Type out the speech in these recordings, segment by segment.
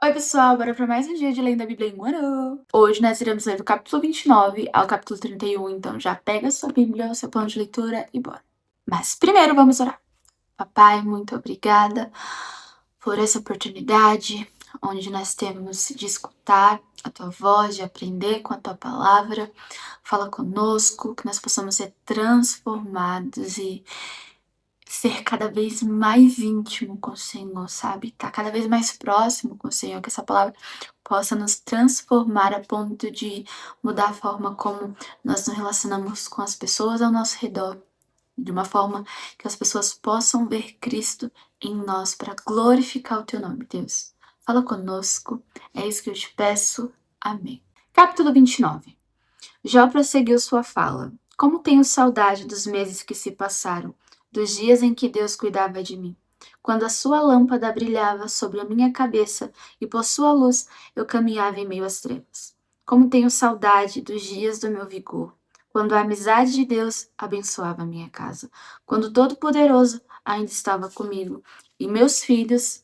Oi, pessoal, bora para mais um dia de Lendo a Bíblia em 1 ano. Hoje nós iremos ler do capítulo 29 ao capítulo 31, então já pega a sua Bíblia, o seu plano de leitura e bora. Mas primeiro vamos orar. Papai, muito obrigada por essa oportunidade onde nós temos de escutar a tua voz, de aprender com a tua palavra. Fala conosco, que nós possamos ser transformados e ser cada vez mais íntimo com o Senhor, sabe? Tá cada vez mais próximo com o Senhor, que essa palavra possa nos transformar a ponto de mudar a forma como nós nos relacionamos com as pessoas ao nosso redor, de uma forma que as pessoas possam ver Cristo em nós para glorificar o teu nome, Deus. Fala conosco, é isso que eu te peço. Amém. Capítulo 29. Jó prosseguiu sua fala. Como tenho saudade dos meses que se passaram, dos dias em que Deus cuidava de mim. Quando a sua lâmpada brilhava sobre a minha cabeça e por sua luz eu caminhava em meio às trevas. Como tenho saudade dos dias do meu vigor, quando a amizade de Deus abençoava a minha casa, quando o Todo-Poderoso ainda estava comigo e meus filhos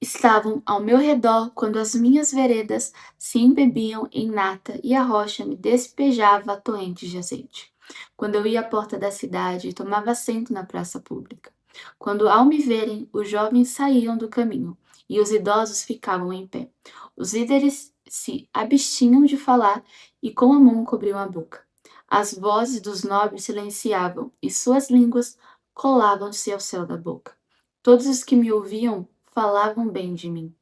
estavam ao meu redor quando as minhas veredas se embebiam em nata e a rocha me despejava torrentes de azeite. Quando eu ia à porta da cidade e tomava assento na praça pública. Quando, ao me verem, os jovens saíam do caminho e os idosos ficavam em pé. Os líderes se abstinham de falar e com a mão cobriam a boca. As vozes dos nobres silenciavam e suas línguas colavam-se ao céu da boca. Todos os que me ouviam falavam bem de mim,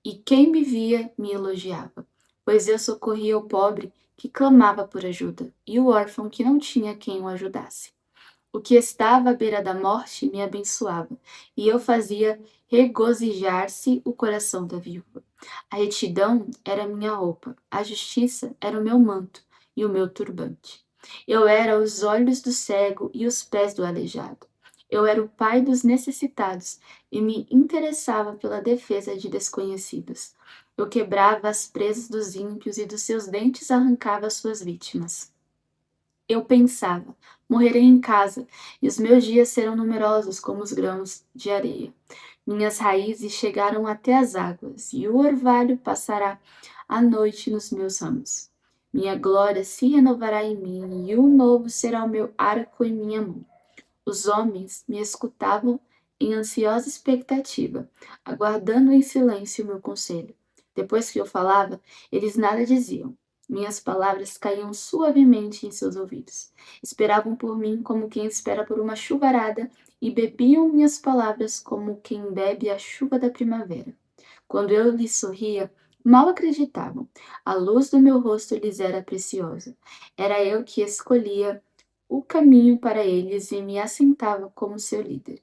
e quem me via me elogiava, pois eu socorria o pobre que clamava por ajuda, e o órfão que não tinha quem o ajudasse. O que estava à beira da morte me abençoava, e eu fazia regozijar-se o coração da viúva. A retidão era minha roupa, a justiça era o meu manto e o meu turbante. Eu era os olhos do cego e os pés do aleijado. Eu era o pai dos necessitados e me interessava pela defesa de desconhecidos. Eu quebrava as presas dos ímpios e dos seus dentes arrancava as suas vítimas. Eu pensava, morrerei em casa, e os meus dias serão numerosos como os grãos de areia. Minhas raízes chegaram até as águas, e o orvalho passará a noite nos meus ramos. Minha glória se renovará em mim, e o novo será o meu arco em minha mão. Os homens me escutavam em ansiosa expectativa, aguardando em silêncio o meu conselho. Depois que eu falava, eles nada diziam. Minhas palavras caíam suavemente em seus ouvidos. Esperavam por mim como quem espera por uma chuvarada e bebiam minhas palavras como quem bebe a chuva da primavera. Quando eu lhes sorria, mal acreditavam. A luz do meu rosto lhes era preciosa. Era eu que escolhia o caminho para eles e me assentava como seu líder.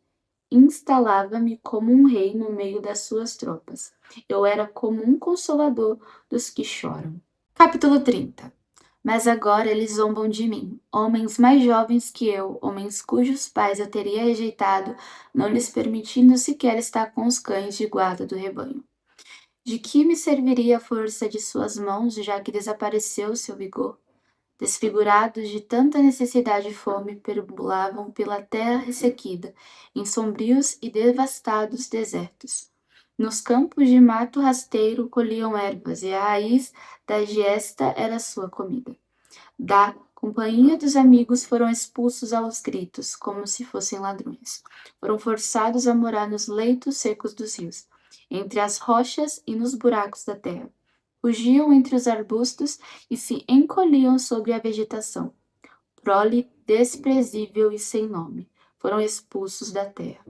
Instalava-me como um rei no meio das suas tropas. Eu era como um consolador dos que choram. Capítulo 30. Mas agora eles zombam de mim, homens mais jovens que eu, homens cujos pais eu teria rejeitado, não lhes permitindo sequer estar com os cães de guarda do rebanho. De que me serviria a força de suas mãos, já que desapareceu o seu vigor? Desfigurados de tanta necessidade e fome, perambulavam pela terra ressequida, em sombrios e devastados desertos. Nos campos de mato rasteiro colhiam ervas, e a raiz da giesta era sua comida. Da companhia dos amigos foram expulsos aos gritos, como se fossem ladrões. Foram forçados a morar nos leitos secos dos rios, entre as rochas e nos buracos da terra. Fugiam entre os arbustos e se encolhiam sobre a vegetação. Prole desprezível e sem nome, foram expulsos da terra.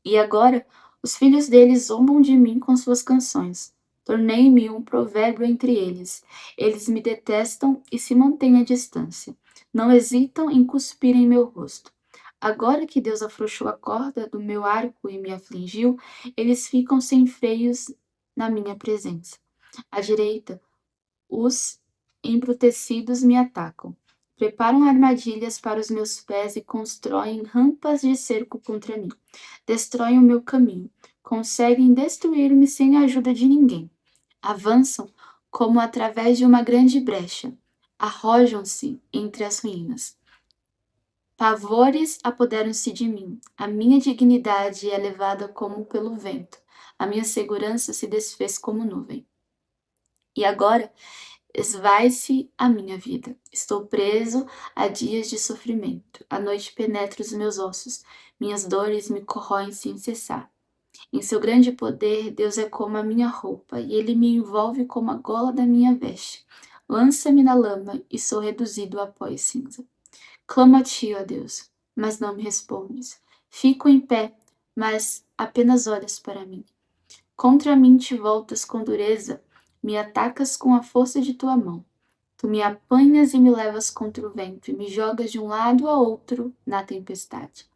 E agora, os filhos deles zombam de mim com suas canções. Tornei-me um provérbio entre eles. Eles me detestam e se mantêm à distância. Não hesitam em cuspir em meu rosto. Agora que Deus afrouxou a corda do meu arco e me afligiu, eles ficam sem freios na minha presença. À direita, os embrutecidos me atacam. Preparam armadilhas para os meus pés e constroem rampas de cerco contra mim. Destroem o meu caminho. Conseguem destruir-me sem a ajuda de ninguém. Avançam como através de uma grande brecha. Arrojam-se entre as ruínas. Pavores apoderam-se de mim. A minha dignidade é levada como pelo vento. A minha segurança se desfez como nuvem. E agora esvai-se a minha vida. Estou preso a dias de sofrimento. A noite penetra os meus ossos. Minhas dores me corroem sem cessar. Em seu grande poder, Deus é como a minha roupa, e ele me envolve como a gola da minha veste. Lança-me na lama e sou reduzido a pó e cinza. Clamo a ti, ó Deus, mas não me respondes. Fico em pé, mas apenas olhas para mim. Contra mim te voltas com dureza, me atacas com a força de tua mão. Tu me apanhas e me levas contra o vento, e me jogas de um lado a outro na tempestade.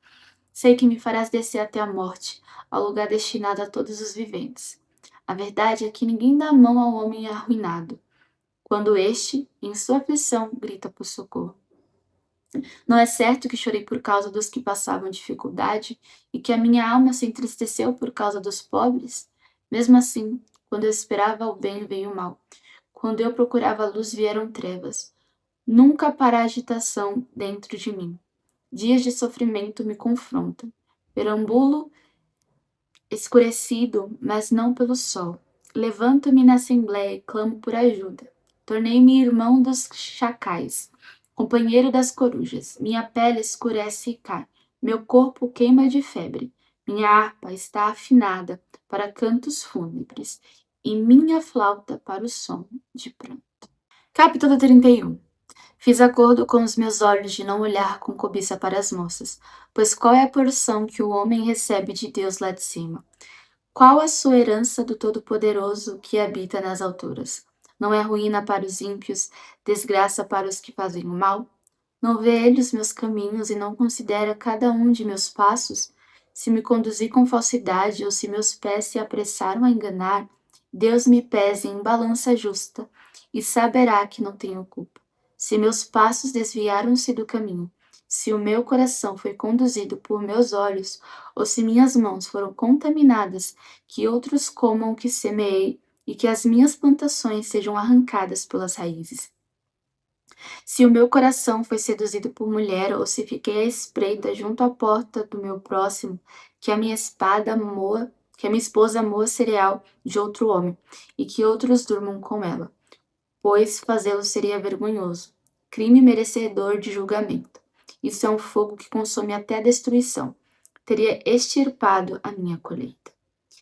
Sei que me farás descer até a morte, ao lugar destinado a todos os viventes. A verdade é que ninguém dá mão ao homem arruinado, quando este, em sua aflição, grita por socorro. Não é certo que chorei por causa dos que passavam dificuldade e que a minha alma se entristeceu por causa dos pobres? Mesmo assim, quando eu esperava o bem, veio o mal. Quando eu procurava a luz, vieram trevas. Nunca para a agitação dentro de mim. Dias de sofrimento me confrontam. Perambulo escurecido, mas não pelo sol. Levanto-me na assembleia e clamo por ajuda. Tornei-me irmão dos chacais, companheiro das corujas. Minha pele escurece e cai. Meu corpo queima de febre. Minha harpa está afinada para cantos fúnebres e minha flauta para o som de pranto. Capítulo 31. Fiz acordo com os meus olhos de não olhar com cobiça para as moças, pois qual é a porção que o homem recebe de Deus lá de cima? Qual a sua herança do Todo-Poderoso que habita nas alturas? Não é ruína para os ímpios, desgraça para os que fazem o mal? Não vê ele os meus caminhos e não considera cada um de meus passos? Se me conduzi com falsidade ou se meus pés se apressaram a enganar, Deus me pese em balança justa e saberá que não tenho culpa. Se meus passos desviaram-se do caminho, se o meu coração foi conduzido por meus olhos, ou se minhas mãos foram contaminadas, que outros comam o que semeei e que as minhas plantações sejam arrancadas pelas raízes. Se o meu coração foi seduzido por mulher, ou se fiquei à espreita junto à porta do meu próximo, que a minha que a minha esposa moa cereal de outro homem, e que outros durmam com ela, pois fazê-lo seria vergonhoso, crime merecedor de julgamento. Isso é um fogo que consome até a destruição. Teria extirpado a minha colheita.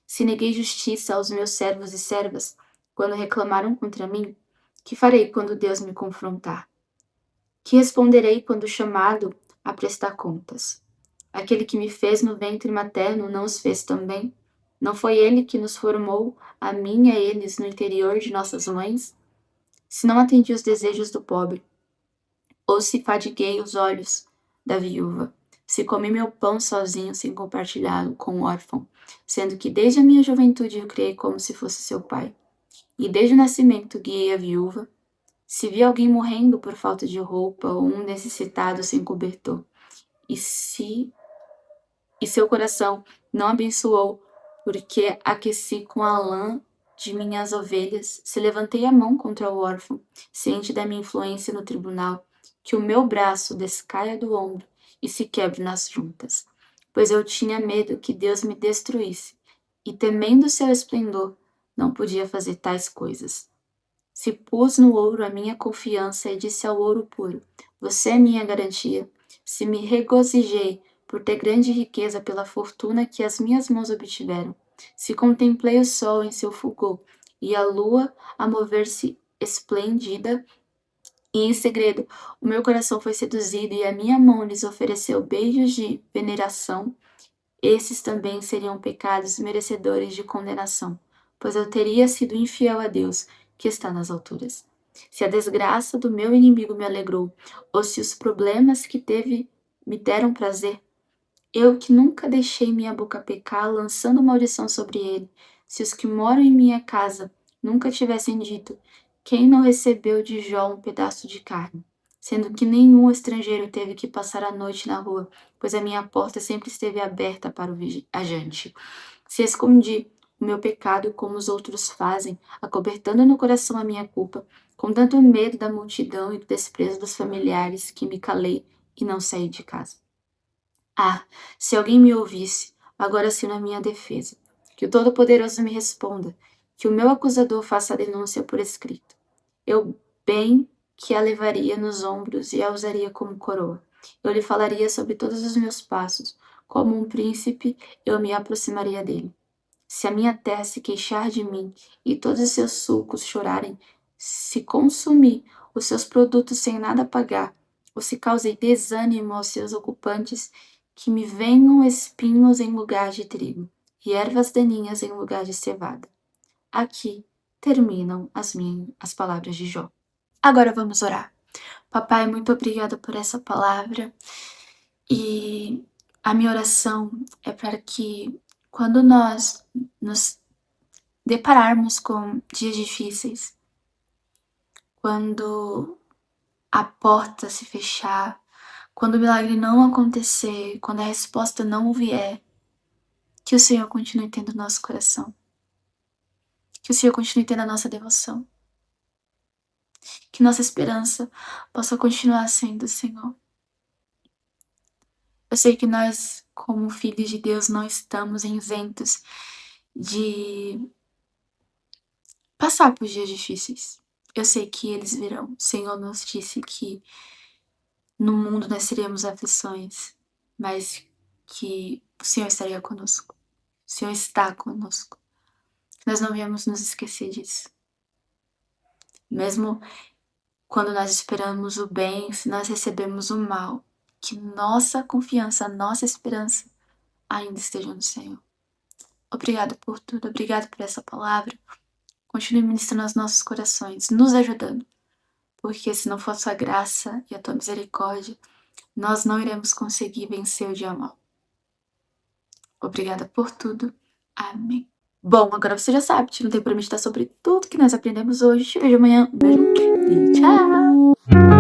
Se neguei justiça aos meus servos e servas, quando reclamaram contra mim, que farei quando Deus me confrontar? Que responderei quando chamado a prestar contas? Aquele que me fez no ventre materno não os fez também? Não foi ele que nos formou, a mim e a eles, no interior de nossas mães? Se não atendi os desejos do pobre, ou se fadiguei os olhos da viúva, se comi meu pão sozinho sem compartilhá-lo com o órfão, sendo que desde a minha juventude eu criei como se fosse seu pai, e desde o nascimento guiei a viúva, se vi alguém morrendo por falta de roupa ou um necessitado sem cobertor, e seu coração não abençoou, porque aqueci com a lã de minhas ovelhas, se levantei a mão contra o órfão, ciente da minha influência no tribunal, que o meu braço descaia do ombro e se quebre nas juntas. Pois eu tinha medo que Deus me destruísse, e temendo seu esplendor, não podia fazer tais coisas. Se pus no ouro a minha confiança e disse ao ouro puro: Você é minha garantia. Se me regozijei por ter grande riqueza pela fortuna que as minhas mãos obtiveram. Se contemplei o sol em seu fulgor e a lua a mover-se esplêndida, e em segredo o meu coração foi seduzido e a minha mão lhes ofereceu beijos de veneração, esses também seriam pecados merecedores de condenação, pois eu teria sido infiel a Deus, que está nas alturas. Se a desgraça do meu inimigo me alegrou, ou se os problemas que teve me deram prazer, eu que nunca deixei minha boca pecar, lançando maldição sobre ele, se os que moram em minha casa nunca tivessem dito: quem não recebeu de Jó um pedaço de carne? Sendo que nenhum estrangeiro teve que passar a noite na rua, pois a minha porta sempre esteve aberta para o viajante. Se escondi o meu pecado como os outros fazem, acobertando no coração a minha culpa, com tanto medo da multidão e do desprezo dos familiares que me calei e não saí de casa. Ah, se alguém me ouvisse, agora sim na minha defesa, Que o Todo-Poderoso me responda, que o meu acusador faça a denúncia por escrito. Eu bem que a levaria nos ombros e a usaria como coroa. Eu lhe falaria sobre todos os meus passos. Como um príncipe, eu me aproximaria dele. Se a minha terra se queixar de mim e todos os seus sulcos chorarem, se consumir os seus produtos sem nada pagar, ou se causei desânimo aos seus ocupantes, que me venham espinhos em lugar de trigo e ervas daninhas em lugar de cevada. Aqui terminam as palavras de Jó. Agora vamos orar. Papai, muito obrigada por essa palavra. E a minha oração é para que, quando nós nos depararmos com dias difíceis, quando a porta se fechar, quando o milagre não acontecer, quando a resposta não vier, que o Senhor continue tendo nosso coração, que o Senhor continue tendo a nossa devoção, que nossa esperança possa continuar sendo o Senhor. Eu sei que nós, como filhos de Deus, não estamos isentos de passar por dias difíceis. Eu sei que eles virão. O Senhor nos disse que no mundo nós teremos aflições, mas que o Senhor estaria conosco. O Senhor está conosco. Nós não viemos nos esquecer disso. Mesmo quando nós esperamos o bem, se nós recebemos o mal, que nossa confiança, nossa esperança ainda esteja no Senhor. Obrigado por tudo, obrigado por essa palavra. Continue ministrando aos nossos corações, nos ajudando. Porque se não for a sua graça e a tua misericórdia, nós não iremos conseguir vencer o dia mal. Obrigada por tudo. Amém. Bom, agora você já sabe, não tem para meditar sobre tudo que nós aprendemos hoje. Te vejo amanhã. Um beijo e tchau!